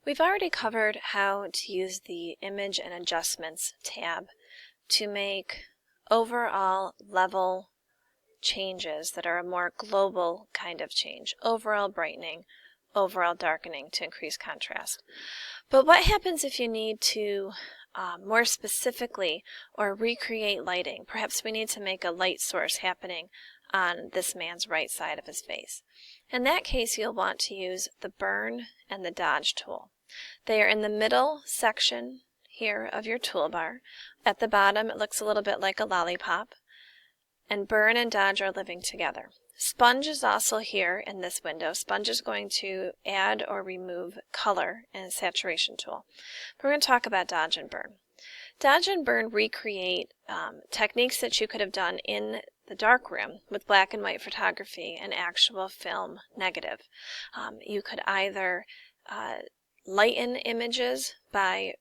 We've already covered how to use the Image and Adjustments tab to make overall level changes that are a more global kind of change, overall brightening, overall darkening to increase contrast. But what happens if you need to more specifically or recreate lighting? Perhaps we need to make a light source happening on this man's right side of his face. In that case, you'll want to use the Burn and the Dodge tool. They are in the middle section here of your toolbar. At the bottom, it looks a little bit like a lollipop. And Burn and Dodge are living together. Sponge is also here in this window. Sponge is going to add or remove color in a saturation tool. We're going to talk about Dodge and Burn. Dodge and Burn recreate techniques that you could have done in the darkroom with black and white photography and actual film negative. You could either lighten images by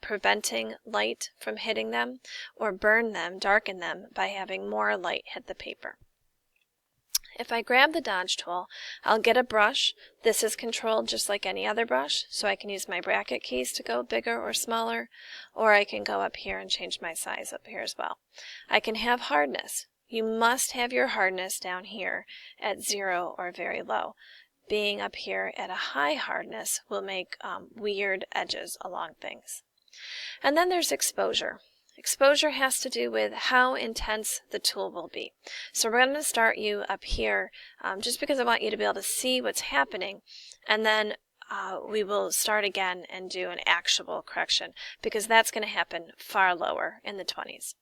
preventing light from hitting them, or burn them, darken them, by having more light hit the paper. If I grab the Dodge tool, I'll get a brush. This is controlled just like any other brush, so I can use my bracket keys to go bigger or smaller, or I can go up here and change my size up here as well. I can have hardness. You must have your hardness down here at 0 or very low. Being up here at a high hardness will make weird edges along things. And then there's exposure. Exposure has to do with how intense the tool will be. So we're going to start you up here just because I want you to be able to see what's happening, and then we will start again and do an actual correction because that's going to happen far lower in the 20s.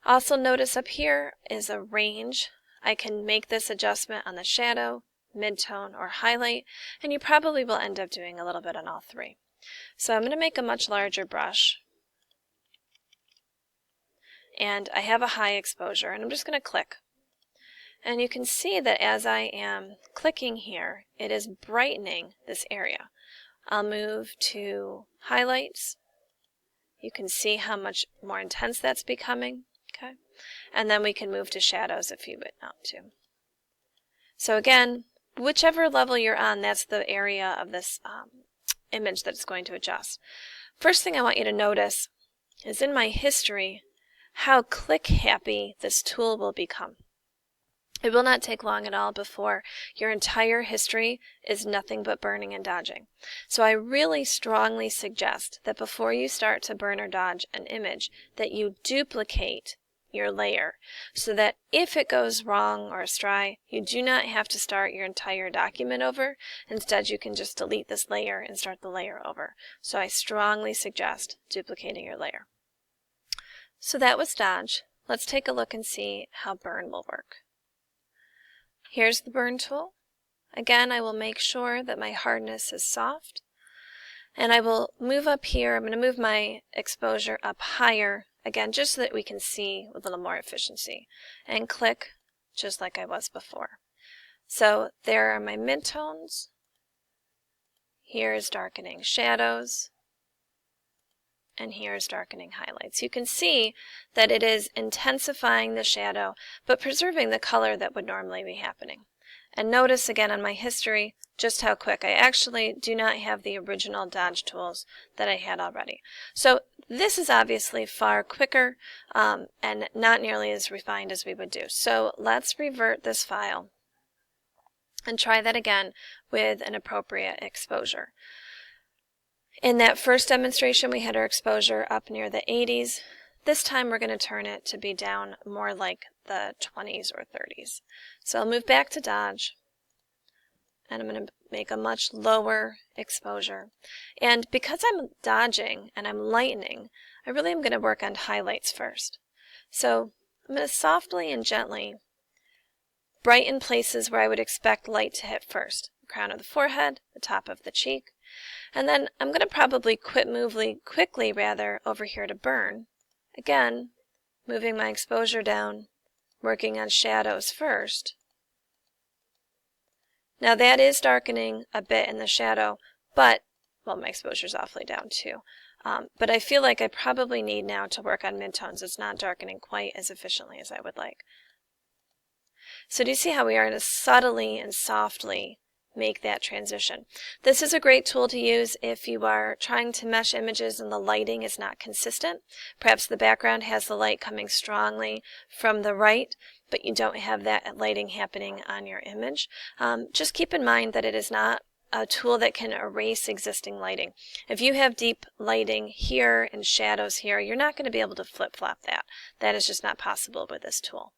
Also notice up here is a range. I can make this adjustment on the shadow, midtone, or highlight, and you probably will end up doing a little bit on all three. So I'm going to make a much larger brush, and I have a high exposure, and I'm just going to click. And you can see that as I am clicking here, it is brightening this area. I'll move to highlights. You can see how much more intense that's becoming. Okay, and then we can move to shadows if you would want to. So again, whichever level you're on, that's the area of this image that it's going to adjust. First thing I want you to notice is in my history how click happy this tool will become. It will not take long at all before your entire history is nothing but burning and dodging. So I really strongly suggest that before you start to burn or dodge an image, that you duplicate your layer so that if it goes wrong or astray, you do not have to start your entire document over. Instead, you can just delete this layer and start the layer over. So I strongly suggest duplicating your layer. So that was Dodge. Let's take a look and see how Burn will work. Here's the Burn tool. Again, I will make sure that my hardness is soft, and I will move up here. I'm going to move my exposure up higher, again, just so that we can see with a little more efficiency, and click just like I was before. So there are my midtones. Here is darkening shadows, and here is darkening highlights. You can see that it is intensifying the shadow, but preserving the color that would normally be happening. And notice again on my history just how quick. I actually do not have the original Dodge tools that I had already. So this is obviously far quicker and not nearly as refined as we would do. So let's revert this file and try that again with an appropriate exposure. In that first demonstration, we had our exposure up near the 80s. This time we're going to turn it to be down more like the 20s or 30s. So I'll move back to Dodge, and I'm going to make a much lower exposure. And because I'm dodging and I'm lightening, I really am going to work on highlights first. So I'm going to softly and gently brighten places where I would expect light to hit first. The crown of the forehead, the top of the cheek. And then I'm going to probably quickly over here to Burn. Again, moving my exposure down, working on shadows first. Now that is darkening a bit in the shadow, but, well, my exposure is awfully down too. But I feel like I probably need now to work on midtones. It's not darkening quite as efficiently as I would like. So do you see how we are subtly and softly make that transition. This is a great tool to use if you are trying to mesh images and the lighting is not consistent. Perhaps the background has the light coming strongly from the right, but you don't have that lighting happening on your image. Just keep in mind that it is not a tool that can erase existing lighting. If you have deep lighting here and shadows here, you're not going to be able to flip-flop that. That is just not possible with this tool.